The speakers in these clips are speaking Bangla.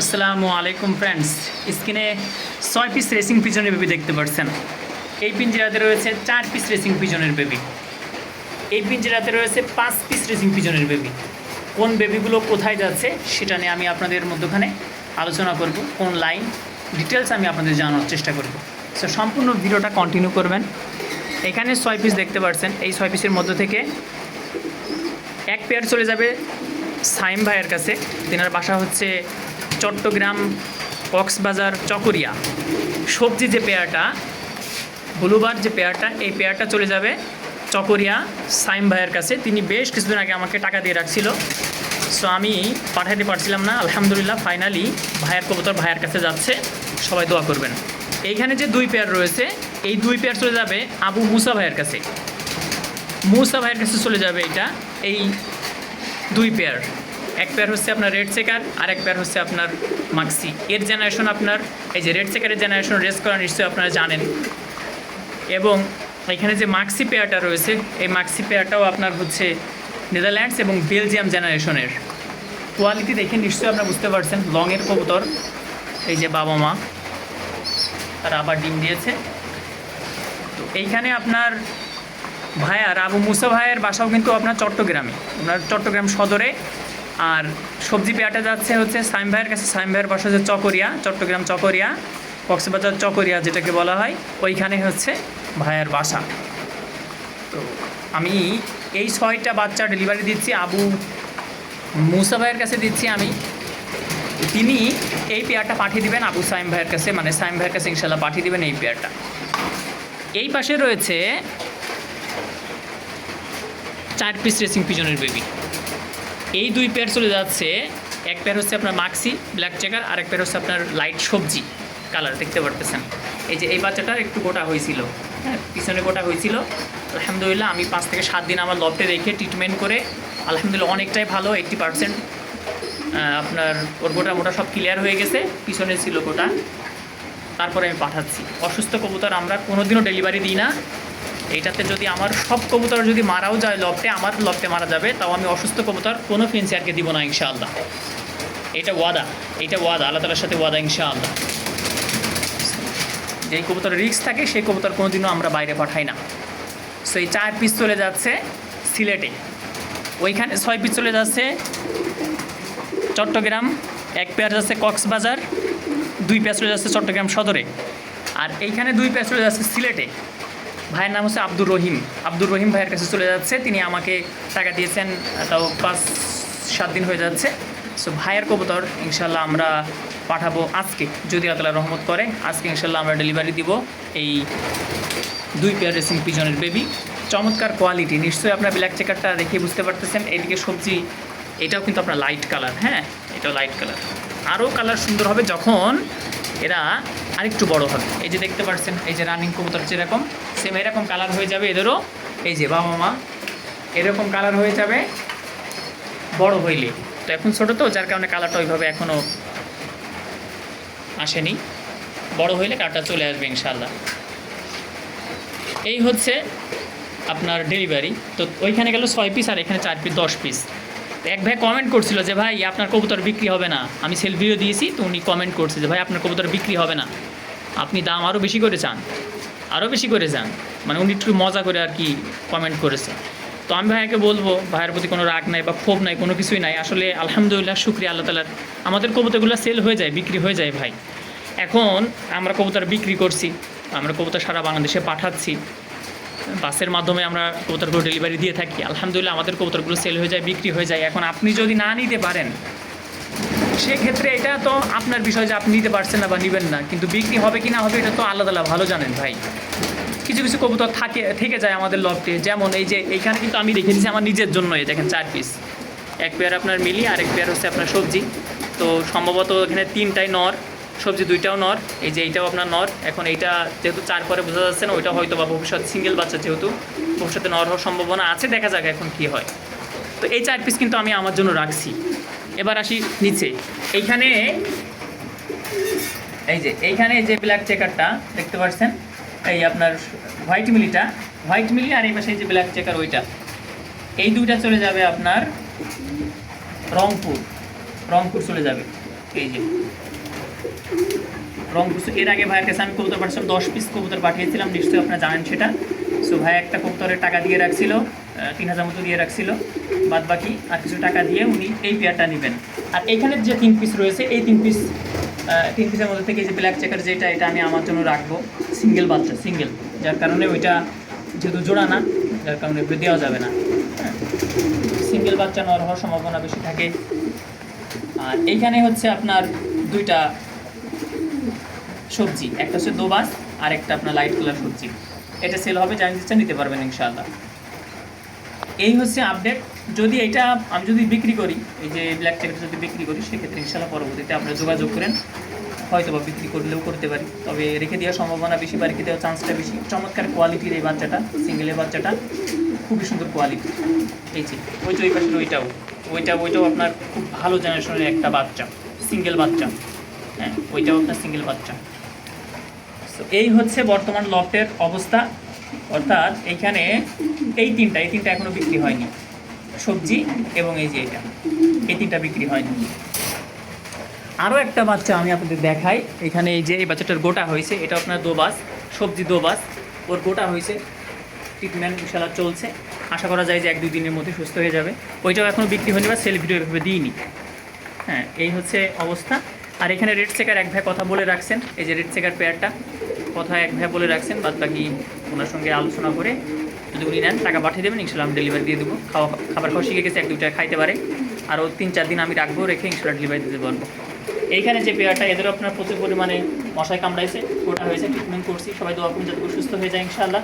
আসসালামু আলাইকুম ফ্রেন্ডস, স্ক্রিনে 6 পিস রেসিং পিজনের বেবি দেখতে পাচ্ছেন। এই পিঞ্জরাতে রয়েছে 4 পিস রেসিং পিজনের বেবি। এই পিঞ্জরাতে রয়েছে 5 পিস রেসিং পিজনের বেবি। কোন বেবিগুলো কোথায় যাচ্ছে সেটা নিয়ে আমি আপনাদের মধ্যখানে আলোচনা করব। কোন লাইন ডিটেলস আমি আপনাদের জানানোর চেষ্টা করব। সো সম্পূর্ণ ভিডিওটা কন্টিনিউ করবেন। এখানে 6 পিস দেখতে পাচ্ছেন। এই 6 পিসের মধ্য থেকে এক পেয়ার চলে যাবে সাইম ভাইয়ের কাছে। তেনার বাসা হচ্ছে চট্টগ্রাম, কক্সবাজার, চকরিয়া। সবজি যে পেয়ারটা, ব্লুবার যে পেয়ারটা, এই পেয়ারটা চলে যাবে চকরিয়া সাইম ভাইয়ের কাছে। তিনি বেশ কিছুদিন আগে আমাকে টাকা দিয়ে রাখছিল, সো আমি পাঠাতে পারছিলাম না। আলহামদুলিল্লাহ ফাইনালি ভাইয়ের কবুতর ভাইয়ের কাছে যাচ্ছে। সবাই দোয়া করবেন। এইখানে যে 2 পেয়ার রয়েছে, এই 2 পেয়ার চলে যাবে আবু মুসা ভাইয়ের কাছে। মুসা ভাইয়ের কাছে চলে যাবে এই 2 পেয়ার। এক পেয়ার হচ্ছে আপনার রেড চেকার, আর এক পেয়ার হচ্ছে আপনার মাক্সি। এর জেনারেশন আপনার এই যে রেড চেকারের জেনারেশন রেস করা নিশ্চয়ই আপনারা জানেন। এবং এখানে যে মাক্সি পেয়ারটা রয়েছে, এই মাক্সি পেয়ারটাও আপনার হচ্ছে নেদারল্যান্ডস এবং বেলজিয়াম জেনারেশনের। কোয়ালিটি দেখে নিশ্চয়ই আপনারা বুঝতে পারছেন। লংয়ের কবুতর। এই যে বাবা মা, তারা আবার ডিম দিয়েছে। তো এইখানে আপনার ভাইয়ার আবু মুসা ভাইয়ের বাসাও কিন্তু আপনার চট্টগ্রামে, আপনার চট্টগ্রাম সদরে। আর সবজি পেয়ারটা যাচ্ছে হচ্ছে সাইম ভাইয়ের কাছে। সাইম ভাইয়ের বাসা হচ্ছে চকরিয়া, চট্টগ্রাম চকরিয়া, কক্সবাজার চকরিয়া যেটাকে বলা হয়, ওইখানে হচ্ছে ভাইয়ের বাসা। তো আমি এই 6টা বাচ্চা ডেলিভারি দিচ্ছি, আবু মুসা ভাইয়ের কাছে দিচ্ছি আমি। তিনি এই পেয়ারটা পাঠিয়ে দিবেন আবু সাইম ভাইয়ের কাছে, মানে সাইম ভাইয়ের কাছে ইনশাল্লাহ পাঠিয়ে দিবেন এই পেয়ারটা। এই পাশে রয়েছে 4 পিস রেসিং পিজনের বেবি। এই 2 পেয়ার চলে যাচ্ছে। এক পেয়ার হচ্ছে আপনার মাক্সি ব্ল্যাক চেকার, আর এক পেয়ার হচ্ছে আপনার লাইট সবজি কালার। দেখতে পারতেছেন এই যে এই বাচ্চাটা একটু গোটা হয়েছিল, হ্যাঁ পিছনে গোটা হয়েছিল। আলহামদুলিল্লাহ আমি 5 থেকে 7 দিন আমার লফটে রেখে ট্রিটমেন্ট করে আলহামদুলিল্লাহ অনেকটাই ভালো। 80% আপনার ওর গোটা মোটা সব ক্লিয়ার হয়ে গেছে। পিছনে ছিল গোটা, তারপরে আমি পাঠাচ্ছি। অসুস্থ কবুতর আমরা কোনোদিনও ডেলিভারি দিই না। এইটাতে যদি আমার সব কবুতর যদি মারাও যায় লফটে, আমার লফটে মারা যাবে, তাও আমি অসুস্থ কবুতর কোনো ফেন্সিয়ারকে দিব না ইনশাআল্লাহ। এটা ওয়াদা, আল্লাহ তাআলার সাথে ওয়াদা ইনশাআল্লাহ। যেই কবুতরের রিস্ক থাকে সেই কবুতর কোনোদিনও আমরা বাইরে পাঠাই না। সো এই 4 পিস চলে যাচ্ছে সিলেটে। ওইখানে 6 পিস চলে যাচ্ছে চট্টগ্রাম, এক পেয়ার যাচ্ছে কক্সবাজার, 2 পেয়ার চলে যাচ্ছে চট্টগ্রাম সদরে, আর এইখানে 2 পেয়ার চলে যাচ্ছে সিলেটে। ভাইয়ের নাম হচ্ছে আব্দুর রহিম ভাইয়ের কাছে চলে যাচ্ছে। তিনি আমাকে টাকা দিয়েছেন, তাও 5-7 দিন হয়ে যাচ্ছে। সো ভাইয়ের কবুতর ইনশাল্লাহ আমরা পাঠাবো আজকে, যদি আল্লাহ তাআলা রহমত করে। আজকে ইনশাল্লাহ আমরা ডেলিভারি দিব এই 2 পেয়ার রেসিং পিজনের বেবি। চমৎকার কোয়ালিটি, নিশ্চয়ই আপনার ব্ল্যাক চেকারটা দেখে বুঝতে পারতেছেন। এইদিকে সবজি, এটাও কিন্তু আপনার লাইট কালার, হ্যাঁ এটাও লাইট কালার। আরও কালার সুন্দর হবে যখন এরা আরেকটু বড় হবে। এই যে দেখতে পাচ্ছেন, এই যে রানিং কবুতর যেরকম সেম এরকম কালার হয়ে যাবে এদেরও। এই যে বাবা মা এরকম কালার হয়ে যাবে বড় হইলে। তো এখন ছোটো তো, যার কারণে কালারটা ওইভাবে এখনও আসেনি। বড় হইলে কালারটা চলে আসবে ইনশাআল্লাহ। এই হচ্ছে আপনার ডেলিভারি। তো ওইখানে গেল 6 পিস, আর এখানে 4 পিস 10 পিস। এক ভাই কমেন্ট করছিল যে ভাই আপনার কবুতর বিক্রি হবে না। আমি সেল ভিডিও দিয়েছি, তো উনি কমেন্ট করছে যে ভাই আপনার কবুতর বিক্রি হবে না, আপনি দাম আরও বেশি করে চান, মানে উনি একটু মজা করে আর কি কমেন্ট করেছে। তো আমি ভাইয়াকে বলবো, ভাইয়ের প্রতি কোনো রাগ নাই বা ক্ষোভ নাই, কোনো কিছুই নাই। আসলে আলহামদুলিল্লাহ শুকরিয়া আল্লাহ তাআলার, আমাদের কবুতরগুলো সেল হয়ে যায়, বিক্রি হয়ে যায় ভাই। এখন আমরা কবুতর বিক্রি করছি, আমরা কবুতর সারা বাংলাদেশে পাঠাচ্ছি, বাসের মাধ্যমে আমরা কবুতরগুলো ডেলিভারি দিয়ে থাকি। আলহামদুলিল্লাহ আমাদের কবুতরগুলো সেল হয়ে যায়, বিক্রি হয়ে যায়। এখন আপনি যদি না নিতে পারেন, সেক্ষেত্রে এটা তো আপনার বিষয় যে আপনি নিতে পারছেন না বা নেবেন না, কিন্তু বিক্রি হবে কি না হবে এটা তো আল্লাহ তাআলা ভালো জানেন ভাই। কিছু কিছু কবুতর থেকে যায় আমাদের লফটে। যেমন এই যে এইখানে কিন্তু আমি রেখে দিয়েছি আমার নিজের জন্য। এই দেখেন 4 পিস, এক পেয়ার আপনার মিলি, আর এক পেয়ার হচ্ছে আপনার সবজি। তো সম্ভবত এখানে 3টাই নর, সবজি 2টাও নর। এই যে এইটাও আপনার নর। এখন এইটা যেহেতু 4 পরে বোঝা যাচ্ছে না, ওইটা হয়তো বা ভবিষ্যৎ সিঙ্গেল বাচ্চা, যেহেতু ভবিষ্যতে নর হওয়ার সম্ভাবনা আছে, দেখা যাক এখন কী হয়। তো এই 4 পিস কিন্তু আমি আমার জন্য রাখছি। এবার আসি নিচে। এইখানে এইখানে যে ব্ল্যাক চেকারটা দেখতে পাচ্ছেন, এই আপনার হোয়াইট মিলি, আর এই পাশে এই যে ব্ল্যাক চেকার ওইটা, এই 2টা চলে যাবে আপনার রংপুর চলে যাবে। এই যে রংপুর এর আগে ভাইয়ের কাছে আমি কবুতর পাঠিয়েছিলাম 10 পিস কবুতর পাঠিয়েছিলাম, নিশ্চয়ই আপনারা জানেন সেটা। সো ভাই একটা কবুতরের টাকা দিয়ে রাখছিল, 3000 মতো দিয়ে রাখছিল, বাদ বাকি আর কিছু টাকা দিয়ে উনি এই পেয়ারটা নেবেন। আর এইখানের যে 3 পিস রয়েছে, এই 3 পিসের মধ্যে থেকে যে ব্ল্যাক চেকার যেটা, এটা আমি আমার জন্য রাখবো সিঙ্গেল বাচ্চা, সিঙ্গেল, যার কারণে ওইটা যেহেতু জোড়া না, যার কারণে দেওয়া যাবে না। সিঙ্গেল বাচ্চা নর হওয়ার সম্ভাবনা বেশি থাকে। আর এইখানে হচ্ছে আপনার দুইটা সবজি, একটা হচ্ছে দোবাস আর একটা আপনার লাইট কালার সবজি। এটা সেল হবে, যারা নিতে চান নিতে পারবেন ইনশাআল্লাহ। এই হচ্ছে আপডেট। যদি এটা আমি যদি বিক্রি করি, এই যে ব্ল্যাক চেকারটা যদি বিক্রি করি, সেক্ষেত্রে ইনশাআল্লাহ পরবর্তীতে আপনারা যোগাযোগ করেন, হয়তো বা বিক্রি করলেও করতে পারি। তবে রেখে দেওয়ার সম্ভাবনা বেশি বা রেখে দেওয়ার চান্সটা বেশি। চমৎকার কোয়ালিটির এই বাচ্চাটা, সিঙ্গেলের বাচ্চাটা খুবই সুন্দর কোয়ালিটি। এই যে ওই পাশের ওইটাও আপনার খুব ভালো জেনারেশনের একটা বাচ্চা, সিঙ্গেল বাচ্চা। হ্যাঁ, ওইটাও আপনার সিঙ্গেল বাচ্চা। তো এই হচ্ছে বর্তমান লফটের অবস্থা। অর্থাৎ এইখানে এই তিনটা এখনও বিক্রি হয়নি, সবজি এবং এই যে এই তিনটা বিক্রি হয়নি। আরও একটা বাচ্চা আমি আপনাদের দেখাই। এখানে এই যে এই বাচ্চাটার গোটা হয়েছে, এটা আপনার দোবাস, সবজি দোবাস, ওর গোটা হয়েছে, ট্রিটমেন্ট ইনশাআল্লাহ চলছে। আশা করা যায় যে 1-2 দিনের মধ্যে সুস্থ হয়ে যাবে। ওইটাও এখনও বিক্রি হয়নি বা সেল ভিডিও এভাবে দিইনি। হ্যাঁ, এই হচ্ছে অবস্থা। আর এখানে রেড চেকার এক ভাই কথা বলে রাখছেন, এই যে রেড চেকার পেয়ারটা কথা এক ভাই বলে রাখছেন, বাদ বাকি ওনার সঙ্গে আলোচনা করে যদি উনি নেন টাকা পাঠিয়ে দেবেন, ইনশাল্লাহ আমি ডেলিভারি দিয়ে দেবো। খাবার খাওয়া শিখে গেছে, 1-2টা খাইতে পারে। আরও 3-4 দিন আমি রাখবো, রেখে ইনশাল্লাহ ডেলিভারি দিতে পারবো। এইখানে যে পেয়ারটা, এদেরও আপনার প্রচুর পরিমাণে মশায় কামড়াইছে, ওটা হয়েছে, ট্রিটমেন্ট করছি। সবাই দোয়া করুন যাতে সুস্থ হয়ে যায় ইনশাআল্লাহ।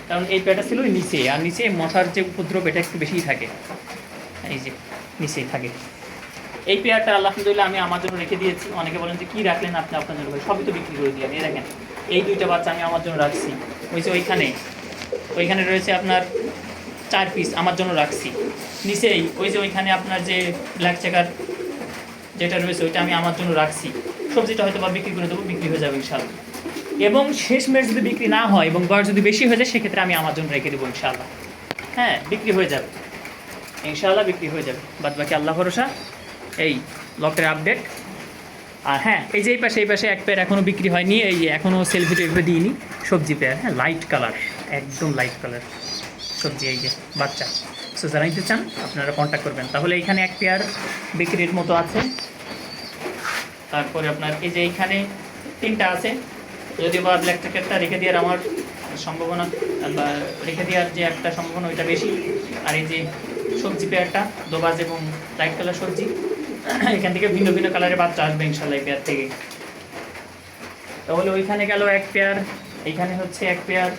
কারণ এই পেয়ারটা ছিল নিচে, আর নিচে মশার যে উপদ্রব এটা একটু বেশিই থাকে, এই যে নিচেই থাকে। এই পেয়ারটা আলহামদুলিল্লাহ আমি আমার জন্য রেখে দিয়েছি। অনেকে বলেন যে কী রাখলেন আপনি আপনার জন্য, সবই তো বিক্রি করে দিলেন। এই দেখেন এই 2টা বাচ্চা আমি আমার জন্য রাখছি। ওইখানে রয়েছে আপনার 4 পিস আমার জন্য রাখছি। নিচেই ওইখানে আপনার যে ব্ল্যাক চেকার যেটা রয়েছে, ওইটা আমি আমার জন্য রাখছি। সবজিটা হয়তো বা বিক্রি করে দেবো, বিক্রি হয়ে যাবে ইনশাআল্লাহ। এবং শেষমেশ যদি বিক্রি না হয় এবং বয়স যদি বেশি হয়ে যায়, সেক্ষেত্রে আমি আমার জন্য রেখে দেবো ইনশাআল্লাহ। হ্যাঁ, বিক্রি হয়ে যাবে ইনশাআল্লাহ, বিক্রি হয়ে যাবে। বাদ বাকি আল্লাহ ভরসা। এই লটের আপডেট। আর হ্যাঁ, এই যে এই পাশে এক পেয়ার এখনও বিক্রি হয়নি, এই এখনও সেল ভিডিও এভাবে দিইনি, সবজি পেয়ার। হ্যাঁ, লাইট কালার, একদম লাইট কালার সবজি, এই যে বাচ্চা। সো যারা নিতে চান আপনারা কন্ট্যাক্ট করবেন। তাহলে এইখানে এক পেয়ার বিক্রির মতো আছে। তারপরে আপনার এই যে এইখানে 3টা আছে। যদিও বা ব্ল্যাক চেকারটা রেখে দেওয়ার আমার সম্ভাবনা, বা রেখে দেওয়ার যে একটা সম্ভাবনা ওইটা বেশি। আর এই যে সবজি পেয়ারটা, দোবাজ এবং লাইট কালার সবজি, এখান থেকে ভিন্ন ভিন্ন কালারের বাচ্চা আসবে ইনশাল্লাহ এই পেয়ার থেকে। তাহলে ওইখানে গেল এক পেয়ার, এইখানে হচ্ছে এক পেয়ার।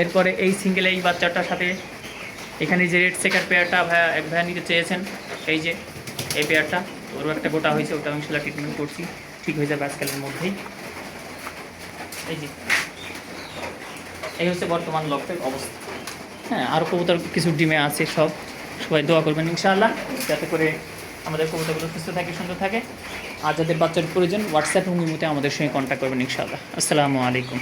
এরপরে এই সিঙ্গেল এই বাচ্চাটার সাথে এখানে যে রেড চেকার পেয়ারটা এক ভাইয়া নিতে চেয়েছেন, এই যে এই পেয়ারটা, ওরও একটা গোটা হয়েছে, ওটাও ইনশাল্লাহ ট্রিটমেন্ট করছি, ঠিক হয়ে যাবে আজকালের মধ্যেই। এই যে এই হচ্ছে বর্তমান লটের অবস্থা। হ্যাঁ, আরও কবুতর কিছু ডিমে আছে, সবাই দোয়া করবেন ইনশাআল্লাহ, যাতে করে আমাদের কবুতরগুলো সুস্থ থাকে, সুন্দর থাকে। আর যাদের বাচ্চার প্রয়োজন, হোয়াটসঅ্যাপ এবং ইমোতে আমাদের সঙ্গে কন্ট্যাক্ট করবেন ইনশাআল্লাহ। আসসালামু আলাইকুম।